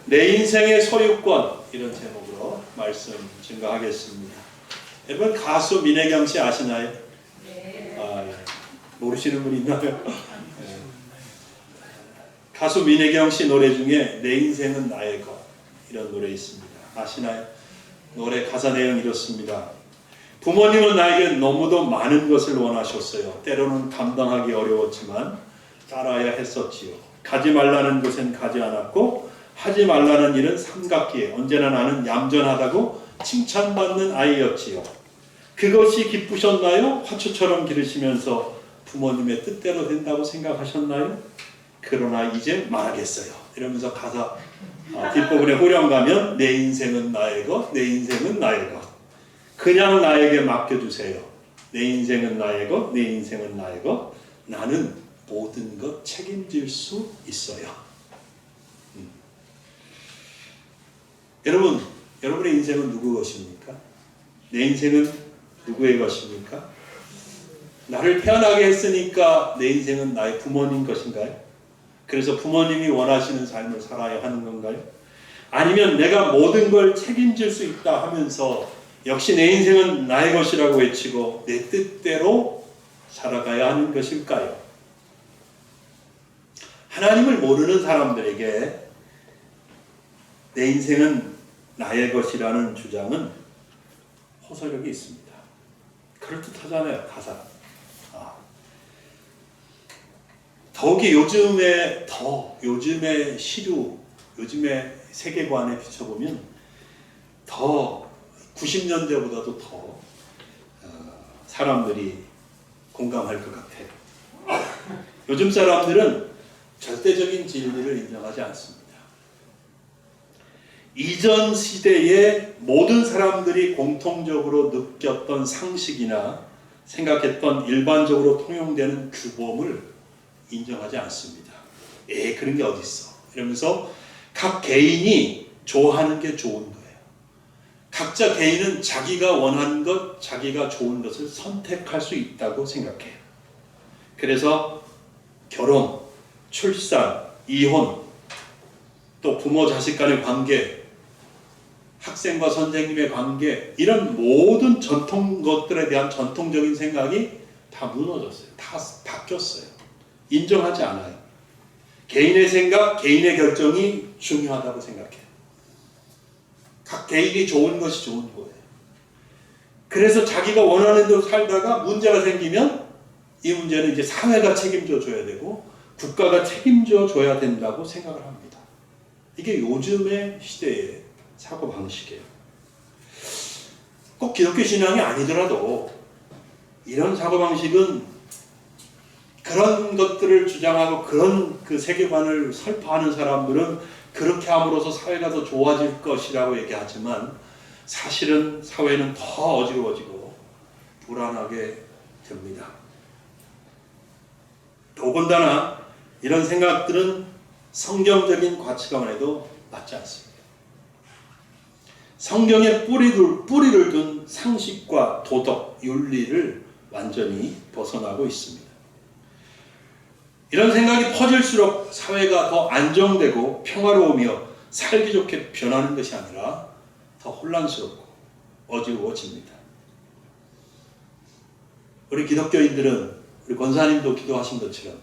내 인생의 소유권, 이런 제목으로 말씀 증거하겠습니다. 여러분 가수 민혜경 씨 아시나요? 네. 모르시는 분 있나요? 네. 가수 민혜경 씨 노래 중에 내 인생은 나의 것, 이런 노래 있습니다. 아시나요? 노래 가사 내용 이렇습니다. 부모님은 나에게 너무도 많은 것을 원하셨어요. 때로는 감당하기 어려웠지만 따라야 했었지요. 가지 말라는 곳엔 가지 않았고 하지 말라는 일은 삼갔기에 언제나 나는 얌전하다고 칭찬받는 아이였지요. 그것이 기쁘셨나요? 화초처럼 기르시면서 부모님의 뜻대로 된다고 생각하셨나요? 그러나 이제 말하겠어요. 이러면서 가사 뒷부분에 후렴 가면 내 인생은 나의 것, 내 인생은 나의 것. 그냥 나에게 맡겨주세요. 내 인생은 나의 것, 내 인생은 나의 것. 나는 모든 것 책임질 수 있어요. 여러분, 여러분의 인생은 누구 것입니까? 내 인생은 누구의 것입니까? 나를 태어나게 했으니까 내 인생은 나의 부모님 것인가요? 그래서 부모님이 원하시는 삶을 살아야 하는 건가요? 아니면 내가 모든 걸 책임질 수 있다 하면서 역시 내 인생은 나의 것이라고 외치고 내 뜻대로 살아가야 하는 것일까요? 하나님을 모르는 사람들에게 내 인생은 나의 것이라는 주장은 호소력이 있습니다. 그럴듯하잖아요, 가사가. 더욱이 요즘의 시류, 요즘의 세계관에 비춰보면 더 90년대보다도 더 사람들이 공감할 것 같아요. 요즘 사람들은 절대적인 진리를 인정하지 않습니다. 이전 시대에 모든 사람들이 공통적으로 느꼈던 상식이나 생각했던 일반적으로 통용되는 규범을 인정하지 않습니다. 그런 게 어디 있어? 이러면서 각 개인이 좋아하는 게 좋은 거예요. 각자 개인은 자기가 원하는 것, 자기가 좋은 것을 선택할 수 있다고 생각해요. 그래서 결혼, 출산, 이혼, 또 부모 자식 간의 관계, 학생과 선생님의 관계, 이런 모든 전통 것들에 대한 전통적인 생각이 다 무너졌어요. 다 바뀌었어요. 인정하지 않아요. 개인의 생각, 개인의 결정이 중요하다고 생각해요. 각 개인이 좋은 것이 좋은 거예요. 그래서 자기가 원하는 대로 살다가 문제가 생기면 이 문제는 이제 사회가 책임져 줘야 되고 국가가 책임져 줘야 된다고 생각을 합니다. 이게 요즘의 시대의 사고방식이에요. 꼭 기독교 신앙이 아니더라도 이런 사고방식은 그런 것들을 주장하고 그런 그 세계관을 설파하는 사람들은 그렇게 함으로써 사회가 더 좋아질 것이라고 얘기하지만 사실은 사회는 더 어지러워지고 불안하게 됩니다. 더군다나 이런 생각들은 성경적인 가치관에도 맞지 않습니다. 성경에 뿌리를 둔 상식과 도덕, 윤리를 완전히 벗어나고 있습니다. 이런 생각이 퍼질수록 사회가 더 안정되고 평화로우며 살기 좋게 변하는 것이 아니라 더 혼란스럽고 어지러워집니다. 우리 기독교인들은 우리 권사님도 기도하신 것처럼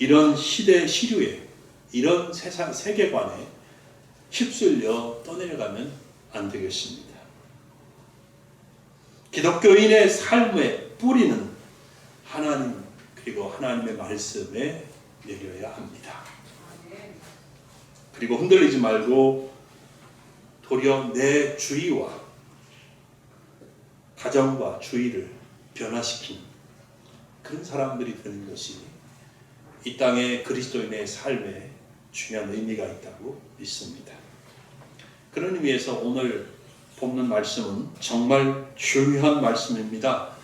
이런 시대 시류에 이런 세상 세계관에 휩쓸려 떠내려가면 안 되겠습니다. 기독교인의 삶의 뿌리는 하나님 그리고 하나님의 말씀에 내려야 합니다. 그리고 흔들리지 말고 도리어 내 주위와 가정과 주위를 변화시킨 그런 사람들이 되는 것이 이 땅의 그리스도인의 삶에 중요한 의미가 있다고 믿습니다. 그런 의미에서 오늘 본문 말씀은 정말 중요한 말씀입니다.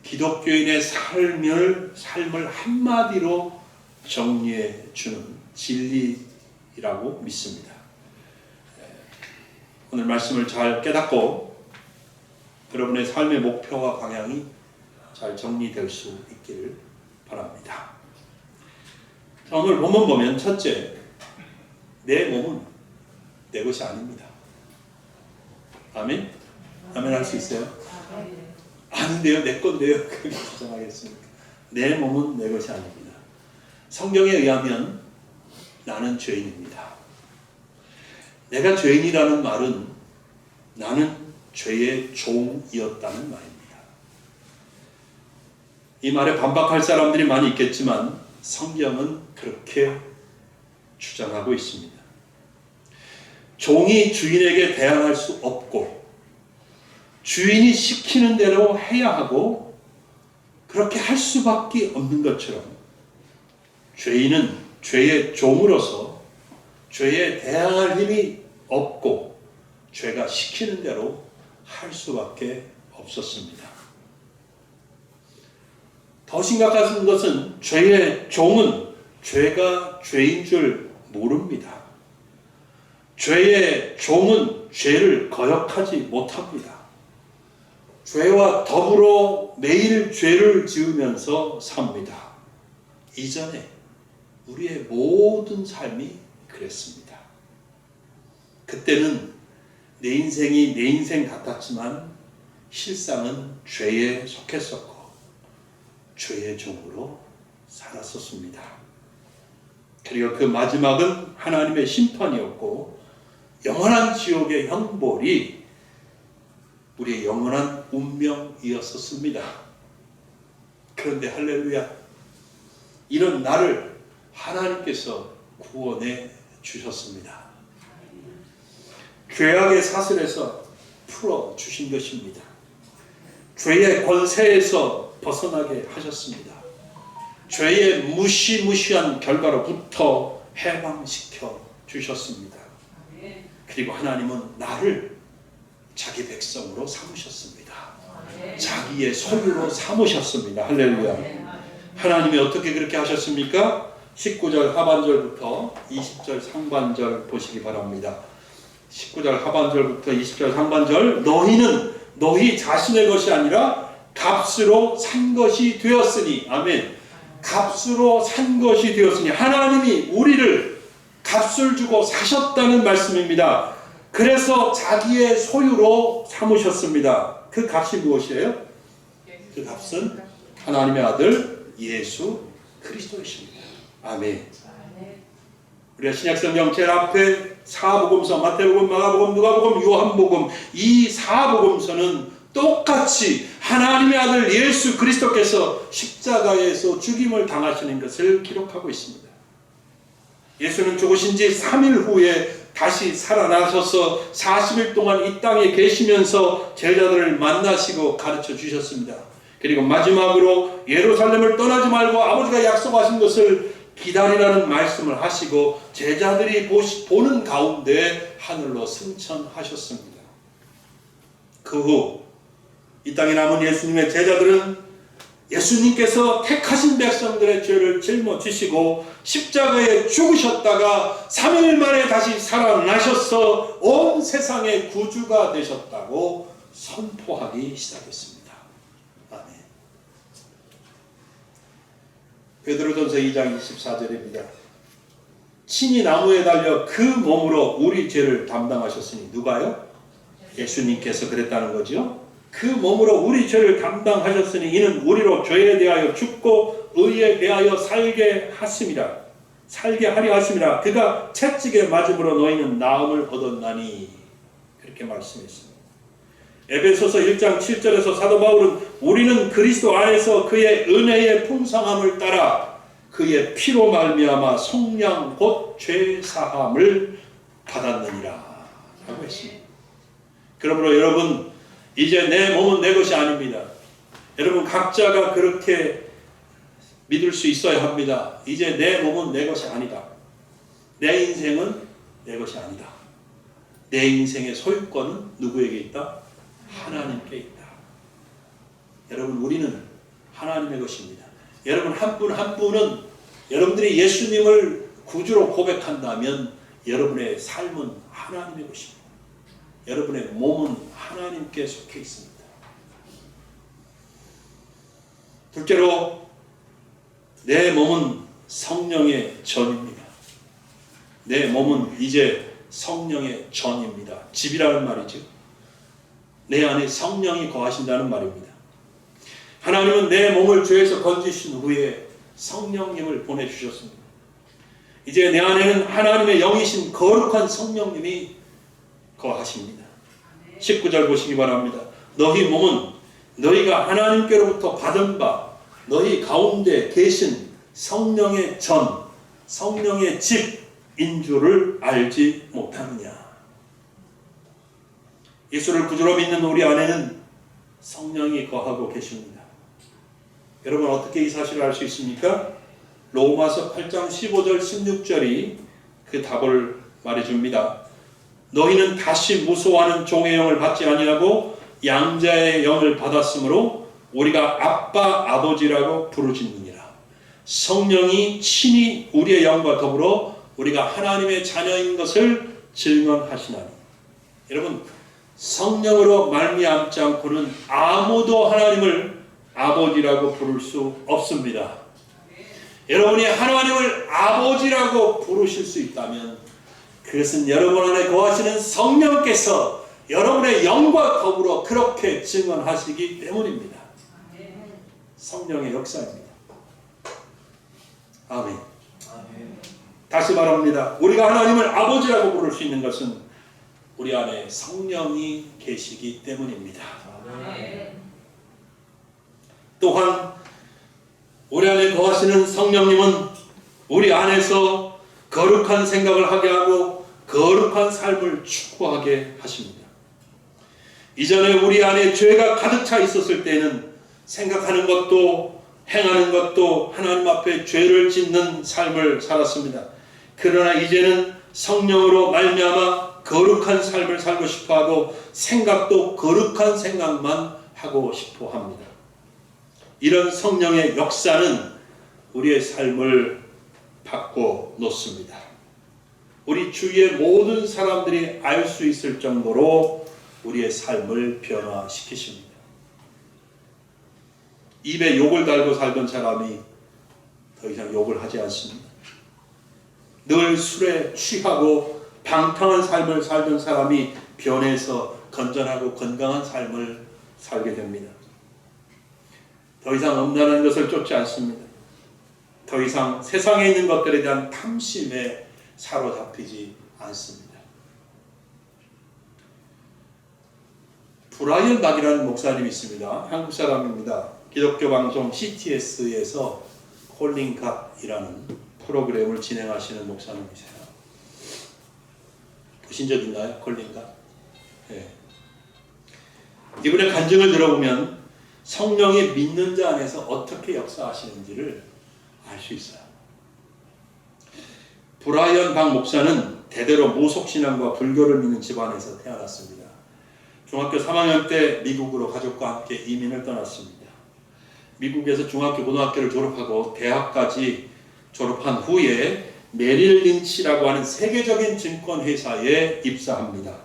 기독교인의 삶을 한마디로 정리해 주는 진리라고 믿습니다. 오늘 말씀을 잘 깨닫고 여러분의 삶의 목표와 방향이 잘 정리될 수 있기를 바랍니다. 자, 오늘 본문 보면 첫째, 내 몸은 내 것이 아닙니다. 아멘? 아멘 할 수 있어요? 아닌데요, 내 건데요. 그렇게 주장하겠습니까? 내 몸은 내 것이 아닙니다. 성경에 의하면 나는 죄인입니다. 내가 죄인이라는 말은 나는 죄의 종이었다는 말입니다. 이 말에 반박할 사람들이 많이 있겠지만 성경은 그렇게 주장하고 있습니다. 종이 주인에게 대항할 수 없고 주인이 시키는 대로 해야 하고 그렇게 할 수밖에 없는 것처럼 죄인은 죄의 종으로서 죄에 대항할 힘이 없고 죄가 시키는 대로 할 수밖에 없었습니다. 더 심각한 것은 죄의 종은 죄가 죄인 줄 모릅니다. 죄의 종은 죄를 거역하지 못합니다. 죄와 더불어 매일 죄를 지으면서 삽니다. 이전에 우리의 모든 삶이 그랬습니다. 그때는 내 인생이 내 인생 같았지만 실상은 죄에 속했었고 죄의 종으로 살았었습니다. 그리고 그 마지막은 하나님의 심판이었고 영원한 지옥의 형벌이 우리의 영원한 운명이었었습니다. 그런데 할렐루야, 이런 나를 하나님께서 구원해 주셨습니다. 죄악의 사슬에서 풀어 주신 것입니다. 죄의 권세에서 벗어나게 하셨습니다. 죄의 무시무시한 결과로부터 해방시켜 주셨습니다. 그리고 하나님은 나를 자기 백성으로 삼으셨습니다. 자기의 소유로 삼으셨습니다. 할렐루야. 하나님이 어떻게 그렇게 하셨습니까? 19절 하반절부터 20절 상반절 보시기 바랍니다. 19절 하반절부터 20절 상반절, 너희는 너희 자신의 것이 아니라 값으로 산 것이 되었으니, 아멘. 값으로 산 것이 되었으니, 하나님이 우리를 값을 주고 사셨다는 말씀입니다. 그래서 자기의 소유로 삼으셨습니다. 그 값이 무엇이에요? 그 값은 하나님의 아들 예수 그리스도이십니다. 아멘. 우리가 신약성경 제일 앞에 사복음서, 마태복음, 마가복음, 누가복음, 요한복음, 이 사복음서는 똑같이 하나님의 아들 예수 그리스도께서 십자가에서 죽임을 당하시는 것을 기록하고 있습니다. 예수는 죽으신 지 3일 후에 다시 살아나셔서 40일 동안 이 땅에 계시면서 제자들을 만나시고 가르쳐 주셨습니다. 그리고 마지막으로 예루살렘을 떠나지 말고 아버지가 약속하신 것을 기다리라는 말씀을 하시고 제자들이 보는 가운데 하늘로 승천하셨습니다. 그 후 이 땅에 남은 예수님의 제자들은 예수님께서 택하신 백성들의 죄를 짊어지시고 십자가에 죽으셨다가 3일 만에 다시 살아나셔서 온 세상의 구주가 되셨다고 선포하기 시작했습니다. 아멘. 베드로전서 2장 24절입니다. 친히 나무에 달려 그 몸으로 우리 죄를 담당하셨으니, 누가요? 예수님께서 그랬다는 거죠. 그 몸으로 우리 죄를 담당하셨으니 이는 우리로 죄에 대하여 죽고 의에 대하여 살게 하려 하심이라. 그가 채찍에 맞음으로 너희는 나음을 얻었나니. 그렇게 말씀했습니다. 에베소서 1장 7절에서 사도 바울은 우리는 그리스도 안에서 그의 은혜의 풍성함을 따라 그의 피로 말미암아 속량 곧 죄사함을 받았느니라 라고 했습니다. 그러므로 여러분, 이제 내 몸은 내 것이 아닙니다. 여러분 각자가 그렇게 믿을 수 있어야 합니다. 이제 내 몸은 내 것이 아니다. 내 인생은 내 것이 아니다. 내 인생의 소유권은 누구에게 있다? 하나님께 있다. 여러분, 우리는 하나님의 것입니다. 여러분 한 분 한 분은 여러분들이 예수님을 구주로 고백한다면 여러분의 삶은 하나님의 것입니다. 여러분의 몸은 하나님께 속해 있습니다. 둘째로, 내 몸은 성령의 전입니다. 내 몸은 이제 성령의 전입니다. 집이라는 말이죠. 내 안에 성령이 거하신다는 말입니다. 하나님은 내 몸을 죄에서 건지신 후에 성령님을 보내주셨습니다. 이제 내 안에는 하나님의 영이신 거룩한 성령님이 거하십니다. 19절 보시기 바랍니다. 너희 몸은 너희가 하나님께로부터 받은 바 너희 가운데 계신 성령의 전, 성령의 집인 줄을 알지 못하느냐. 예수를 구주로 믿는 우리 안에는 성령이 거하고 계십니다. 여러분 어떻게 이 사실을 알 수 있습니까? 로마서 8장 15절 16절이 그 답을 말해줍니다. 너희는 다시 무소하는 종의 영을 받지 아니하고 양자의 영을 받았으므로 우리가 아빠 아버지라고 부르짖느니라. 성령이 친히 우리의 영과 더불어 우리가 하나님의 자녀인 것을 증언하시나니. 여러분 성령으로 말미암지 않고는 아무도 하나님을 아버지라고 부를 수 없습니다. 여러분이 하나님을 아버지라고 부르실 수 있다면 그것은 여러분 안에 거하시는 성령께서 여러분의 영과 더불어 그렇게 증언하시기 때문입니다. 성령의 역사입니다. 아멘. 다시 말합니다. 우리가 하나님을 아버지라고 부를 수 있는 것은 우리 안에 성령이 계시기 때문입니다. 또한 우리 안에 거하시는 성령님은 우리 안에서 거룩한 생각을 하게 하고 거룩한 삶을 추구하게 하십니다. 이전에 우리 안에 죄가 가득 차 있었을 때는 생각하는 것도 행하는 것도 하나님 앞에 죄를 짓는 삶을 살았습니다. 그러나 이제는 성령으로 말미암아 거룩한 삶을 살고 싶어하고 생각도 거룩한 생각만 하고 싶어합니다. 이런 성령의 역사는 우리의 삶을 바꿔 놓습니다. 우리 주위의 모든 사람들이 알 수 있을 정도로 우리의 삶을 변화시키십니다. 입에 욕을 달고 살던 사람이 더 이상 욕을 하지 않습니다. 늘 술에 취하고 방탕한 삶을 살던 사람이 변해서 건전하고 건강한 삶을 살게 됩니다. 더 이상 음란한 것을 쫓지 않습니다. 더 이상 세상에 있는 것들에 대한 탐심에 사로잡히지 않습니다. 브라이언 박이라는 목사님이 있습니다. 한국 사람입니다. 기독교 방송 CTS에서 콜링 갓이라는 프로그램을 진행하시는 목사님이세요. 보신 적 있나요? 콜링 갓? 네. 이분의 간증을 들어보면 성령이 믿는 자 안에서 어떻게 역사하시는지를 알 수 있어요. 브라이언 박 목사는 대대로 모속신앙과 불교를 믿는 집안에서 태어났습니다. 중학교 3학년 때 미국으로 가족과 함께 이민을 떠났습니다. 미국에서 중학교, 고등학교를 졸업하고 대학까지 졸업한 후에 메릴 린치라고 하는 세계적인 증권회사에 입사합니다.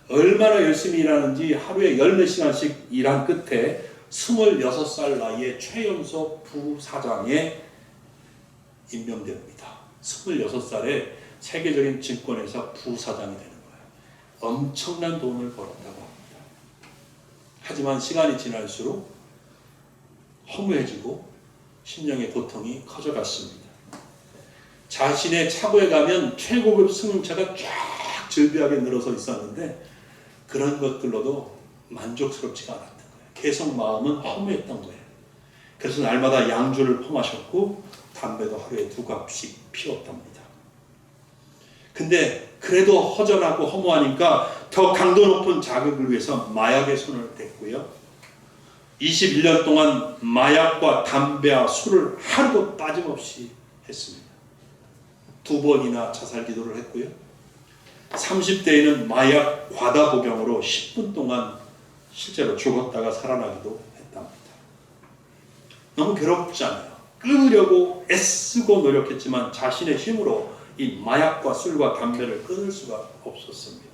얼마나 열심히 일하는지 하루에 14시간씩 일한 끝에 26살 나이에 최연소 부사장에 임명됩니다. 26살에 세계적인 증권회사 부사장이 되는 거예요. 엄청난 돈을 벌었다고 합니다. 하지만 시간이 지날수록 허무해지고 심령의 고통이 커져갔습니다. 자신의 차고에 가면 최고급 승용차가 쫙 즐비하게 늘어서 있었는데 그런 것들로도 만족스럽지가 않았던 거예요. 계속 마음은 허무했던 거예요. 그래서 날마다 양주를 퍼마셨고 담배도 하루에 2갑씩 피웠답니다. 근데 그래도 허전하고 허무하니까 더 강도 높은 자극을 위해서 마약에 손을 댔고요. 21년 동안 마약과 담배와 술을 하루도 빠짐없이 했습니다. 2번이나 자살 기도를 했고요. 30대에는 마약 과다 복용으로 10분 동안 실제로 죽었다가 살아나기도 했답니다. 너무 괴롭잖아요. 끊으려고 애쓰고 노력했지만 자신의 힘으로 이 마약과 술과 담배를 끊을 수가 없었습니다.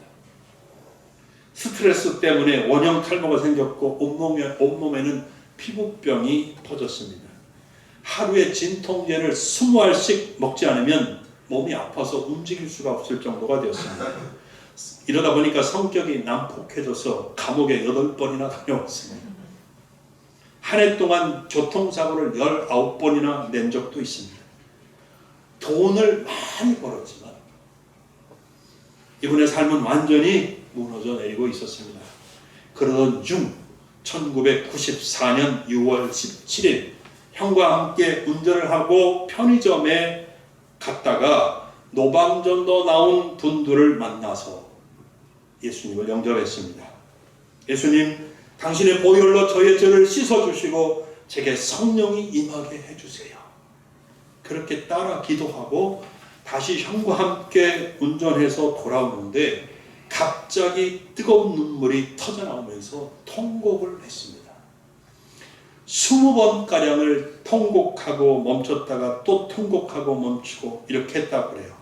스트레스 때문에 원형 탈모가 생겼고 온몸에는 피부병이 퍼졌습니다. 하루에 진통제를 20알씩 먹지 않으면 몸이 아파서 움직일 수가 없을 정도가 되었습니다. 이러다 보니까 성격이 난폭해져서 감옥에 8번이나 다녀왔습니다. 한 해 동안 교통사고를 19번이나 낸 적도 있습니다. 돈을 많이 벌었지만 이분의 삶은 완전히 무너져 내리고 있었습니다. 그러던 중 1994년 6월 17일 형과 함께 운전을 하고 편의점에 갔다가 노방전도 나온 분들을 만나서 예수님을 영접했습니다. 예수님, 당신의 보혈로 저의 죄를 씻어주시고 제게 성령이 임하게 해주세요. 그렇게 따라 기도하고 다시 형과 함께 운전해서 돌아오는데 갑자기 뜨거운 눈물이 터져나오면서 통곡을 했습니다. 20번가량을 통곡하고 멈췄다가 또 통곡하고 멈추고 이렇게 했다고 그래요.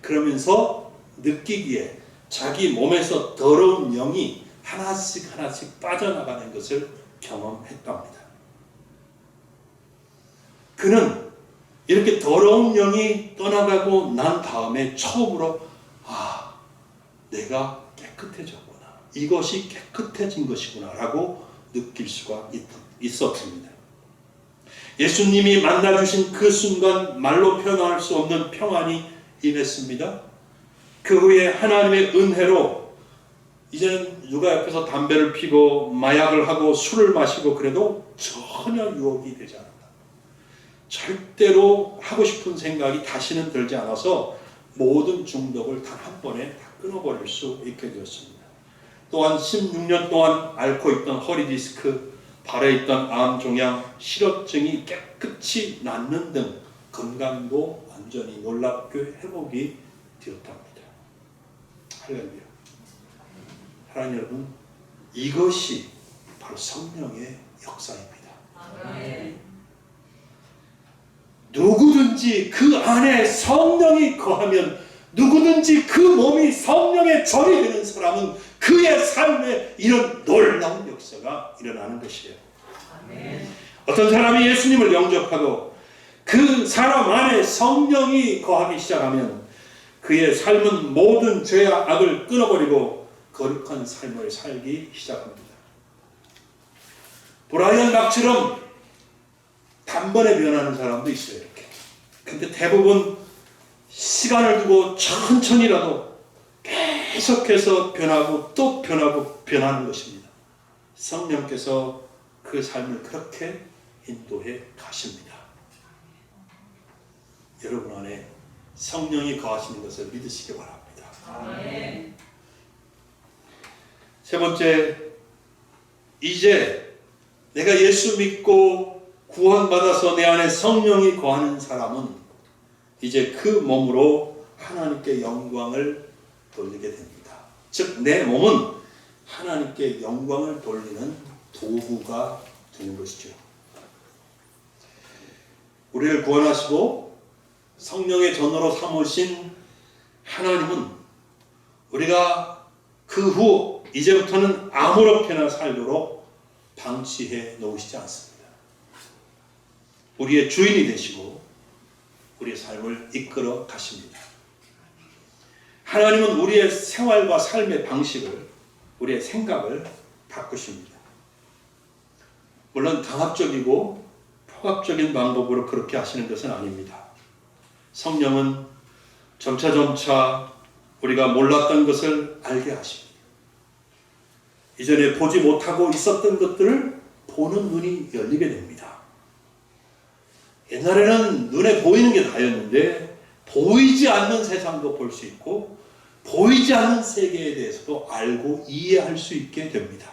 그러면서 느끼기에 자기 몸에서 더러운 영이 하나씩 빠져나가는 것을 경험했답니다. 그는 이렇게 더러운 영이 떠나가고 난 다음에 처음으로 내가 깨끗해졌구나. 이것이 깨끗해진 것이구나 라고 느낄 수가 있었습니다. 예수님이 만나주신 그 순간 말로 표현할 수 없는 평안이 임했습니다. 그 후에 하나님의 은혜로 이제는 누가 옆에서 담배를 피고 마약을 하고 술을 마시고 그래도 전혀 유혹이 되지 않았다. 절대로 하고 싶은 생각이 다시는 들지 않아서 모든 중독을 단 한 번에 다 끊어버릴 수 있게 되었습니다. 또한 16년 동안 앓고 있던 허리디스크, 발에 있던 암종양, 실어증이 깨끗이 낫는 등 건강도 완전히 놀랍게 회복이 되었답니다. 할렐루야. 하나님 여러분, 이것이 바로 성령의 역사입니다. 아멘. 누구든지 그 안에 성령이 거하면 누구든지 그 몸이 성령의 절이 되는 사람은 그의 삶에 이런 놀라운 역사가 일어나는 것이에요. 아멘. 어떤 사람이 예수님을 영접하고 그 사람 안에 성령이 거하기 시작하면 그의 삶은 모든 죄와 악을 끊어버리고 거룩한 삶을 살기 시작합니다. 브라이언 박처럼 단번에 변하는 사람도 있어요. 이렇게. 근데 대부분 시간을 두고 천천히라도 계속해서 변하고 또 변하고 변하는 것입니다. 성령께서 그 삶을 그렇게 인도해 가십니다. 여러분 안에 성령이 거하시는 것을 믿으시기 바랍니다. 아멘. 세 번째, 이제 내가 예수 믿고 구원받아서 내 안에 성령이 거하는 사람은 이제 그 몸으로 하나님께 영광을 돌리게 됩니다. 즉, 내 몸은 하나님께 영광을 돌리는 도구가 되는 것이죠. 우리를 구원하시고 성령의 전으로 삼으신 하나님은 우리가 그 후 이제부터는 아무렇게나 살도록 방치해 놓으시지 않습니다. 우리의 주인이 되시고 우리의 삶을 이끌어 가십니다. 하나님은 우리의 생활과 삶의 방식을, 우리의 생각을 바꾸십니다. 물론 강압적이고 폭압적인 방법으로 그렇게 하시는 것은 아닙니다. 성령은 점차점차 우리가 몰랐던 것을 알게 하십니다. 이전에 보지 못하고 있었던 것들을 보는 눈이 열리게 됩니다. 옛날에는 눈에 보이는 게 다였는데 보이지 않는 세상도 볼 수 있고 보이지 않는 세계에 대해서도 알고 이해할 수 있게 됩니다.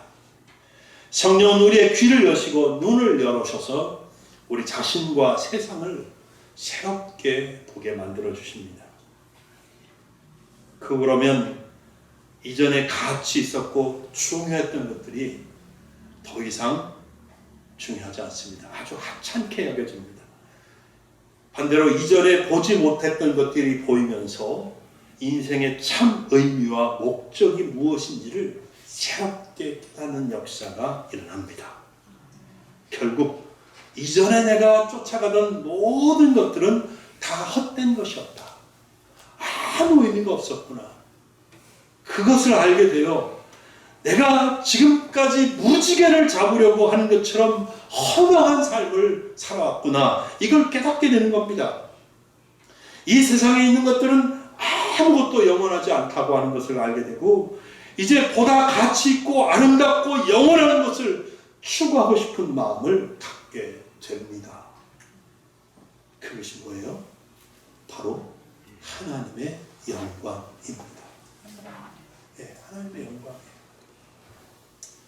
성령은 우리의 귀를 여시고 눈을 열어셔서 우리 자신과 세상을 새롭게 보게 만들어 주십니다. 그러면 이전에 가치 있었고 중요했던 것들이 더 이상 중요하지 않습니다. 아주 하찮게 여겨집니다. 반대로 이전에 보지 못했던 것들이 보이면서 인생의 참 의미와 목적이 무엇인지를 새롭게 깨닫는 역사가 일어납니다. 결국 이전에 내가 쫓아가던 모든 것들은 다 헛된 것이었다. 아무 의미가 없었구나. 그것을 알게 되어 내가 지금까지 무지개를 잡으려고 하는 것처럼 허망한 삶을 살아왔구나. 이걸 깨닫게 되는 겁니다. 이 세상에 있는 것들은 아무것도 영원하지 않다고 하는 것을 알게 되고 이제 보다 가치 있고 아름답고 영원한 것을 추구하고 싶은 마음을 갖게 됩니다. 그것이 뭐예요? 바로 하나님의 영광입니다. 네, 하나님의 영광이에요.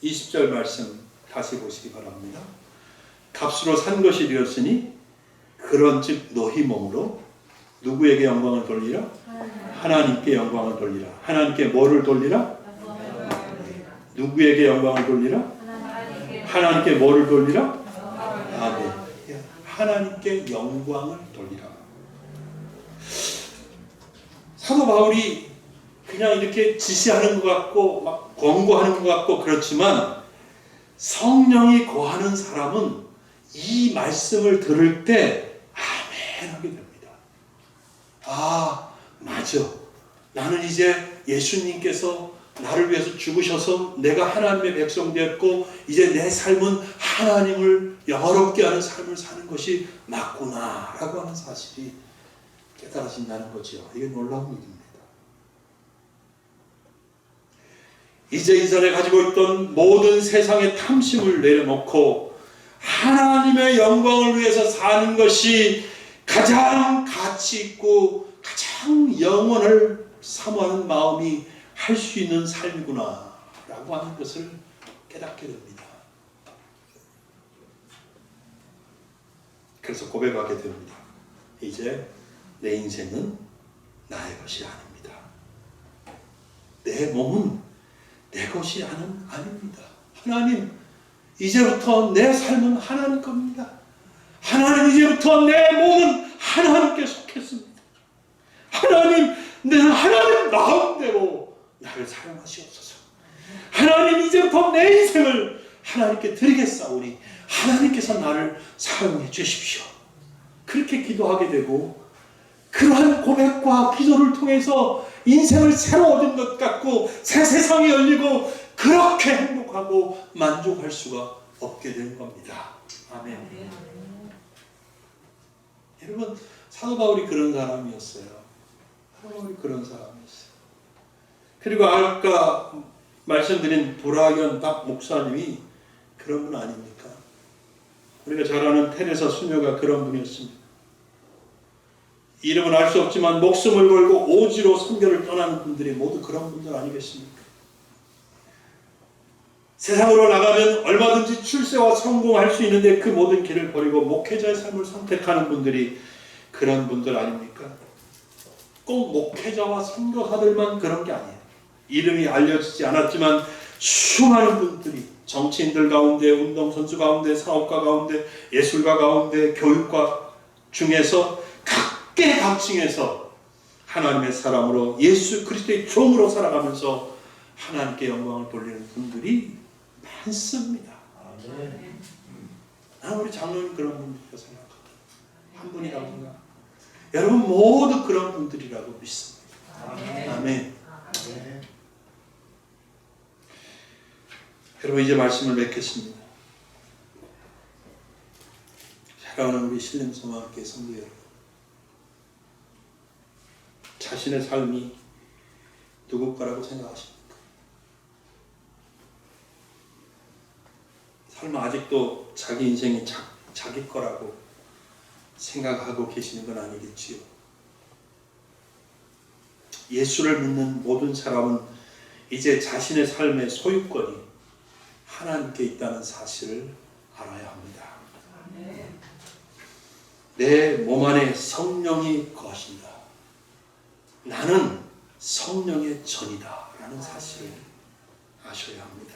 20절 말씀 다시 보시기 바랍니다. 값으로 산 것이 되었으니 그런즉 너희 몸으로 누구에게 영광을 돌리라? 하나님께 영광을 돌리라. 하나님께 뭐를 돌리라? 누구에게 영광을 돌리라? 하나님께 뭐를 돌리라? 아멘. 하나님께 영광을 돌리라. 사도 바울이 그냥 이렇게 지시하는 것 같고 막 권고하는 것 같고 그렇지만 성령이 거하는 사람은 이 말씀을 들을 때 아멘 하게 됩니다. 아, 맞아. 나는 이제 예수님께서 나를 위해서 죽으셔서 내가 하나님의 백성 되었고 이제 내 삶은 하나님을 영화롭게 하는 삶을 사는 것이 맞구나 라고 하는 사실이 깨달아진다는 거죠. 이게 놀라운 일입니다. 이제 이전에 가지고 있던 모든 세상의 탐심을 내려놓고 하나님의 영광을 위해서 사는 것이 가장 가치 있고 가장 영원을 사모하는 마음이 할 수 있는 삶이구나 라고 하는 것을 깨닫게 됩니다. 그래서 고백하게 됩니다. 이제 내 인생은 나의 것이 아닙니다. 내 몸은 내 것이 아닙니다. 하나님, 이제부터 내 삶은 하나님 겁니다. 하나님, 이제부터 내 몸은 하나님께 속했습니다. 하나님, 내는 하나님 마음대로 나를 사용하시옵소서. 하나님, 이제부터 내 인생을 하나님께 드리겠사오니 하나님께서 나를 사용해 주십시오. 그렇게 기도하게 되고 그러한 고백과 기도를 통해서 인생을 새로 얻은 것 같고 새 세상이 열리고 그렇게 행복하고 만족할 수가 없게 된 겁니다. 아멘. 여러분, 사도 바울이 그런 사람이었어요. 사도 바울이 그런 사람이었어요. 그리고 아까 말씀드린 도라견 박 목사님이 그런 분 아닙니까? 우리가 잘 아는 테레사 수녀가 그런 분이었습니다. 이름은 알 수 없지만 목숨을 걸고 오지로 선교를 떠나는 분들이 모두 그런 분들 아니겠습니까? 세상으로 나가면 얼마든지 출세와 성공할 수 있는데 그 모든 길을 버리고 목회자의 삶을 선택하는 분들이 그런 분들 아닙니까? 꼭 목회자와 선교사들만 그런 게 아니에요. 이름이 알려지지 않았지만 수많은 분들이 정치인들 가운데, 운동선수 가운데, 사업가 가운데, 예술가 가운데, 교육가 중에서 각계각층에서 하나님의 사람으로 예수 그리스도의 종으로 살아가면서 하나님께 영광을 돌리는 분들이 많습니다. 나는 우리 장로님 그런 분들이라고 생각합니다. 한 분이라고 생각합니다. 여러분 모두 그런 분들이라고 믿습니다. 아멘. 여러분 이제 말씀을 맺겠습니다. 사랑하는 우리 신림성화학교 성도 여러분, 자신의 삶이 누구 거라고 생각하십니까? 설마 아직도 자기 인생이 자기 거라고 생각하고 계시는 건 아니겠지요? 예수를 믿는 모든 사람은 이제 자신의 삶의 소유권이 하나님께 있다는 사실을 알아야 합니다. 내 몸 안에 성령이 거하신다. 나는 성령의 전이다 라는 사실을 아셔야 합니다.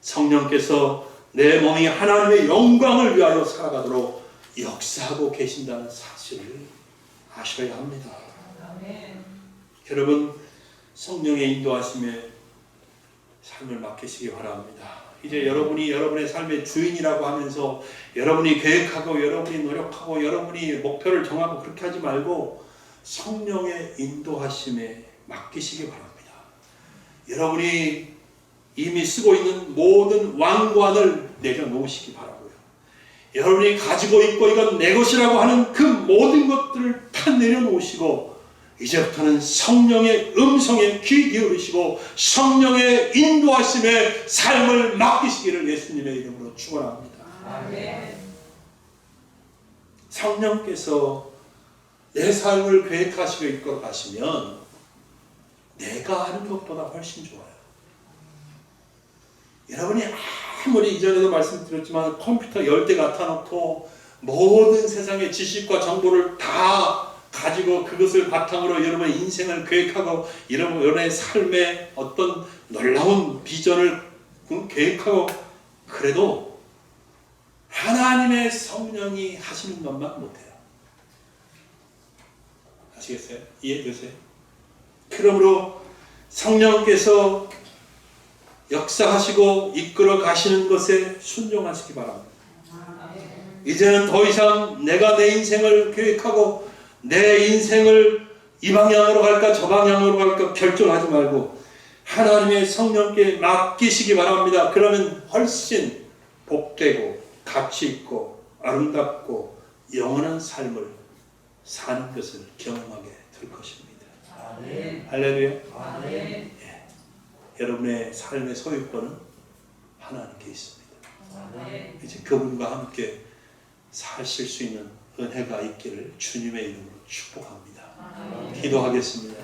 성령께서 내 몸이 하나님의 영광을 위하여 살아가도록 역사하고 계신다는 사실을 아셔야 합니다. 여러분 성령의 인도하심에 삶을 맡기시기 바랍니다. 이제 여러분이 여러분의 삶의 주인이라고 하면서 여러분이 계획하고 여러분이 노력하고 여러분이 목표를 정하고 그렇게 하지 말고 성령의 인도하심에 맡기시기 바랍니다. 여러분이 이미 쓰고 있는 모든 왕관을 내려놓으시기 바라고요. 여러분이 가지고 있고 이건 내 것이라고 하는 그 모든 것들을 다 내려놓으시고 이제부터는 성령의 음성에 귀 기울이시고 성령의 인도하심에 삶을 맡기시기를 예수님의 이름으로 축원합니다. 아멘. 성령께서 내 삶을 계획하시고 이끌어 가시면 내가 하는 것보다 훨씬 좋아요. 여러분이 아무리 이전에도 말씀드렸지만 컴퓨터 10대 갖다 놓고 모든 세상의 지식과 정보를 다 가지고 그것을 바탕으로 여러분의 인생을 계획하고 여러분의 삶의 어떤 놀라운 비전을 계획하고 그래도 하나님의 성령이 하시는 것만 못해요. 아시겠어요? 이해되세요? 그러므로 성령께서 역사하시고 이끌어 가시는 것에 순종하시기 바랍니다. 이제는 더 이상 내가 내 인생을 계획하고 내 인생을 이 방향으로 갈까 저 방향으로 갈까 결정하지 말고 하나님의 성령께 맡기시기 바랍니다. 그러면 훨씬 복되고 가치 있고 아름답고 영원한 삶을 사는 것을 경험하게 될 것입니다. 아멘. 할렐루야. 아멘. 여러분의 삶의 소유권은 하나님께 있습니다. 아멘. 이제 그분과 함께 사실 수 있는 은혜가 있기를 주님의 이름으로 축복합니다. 아멘. 기도하겠습니다.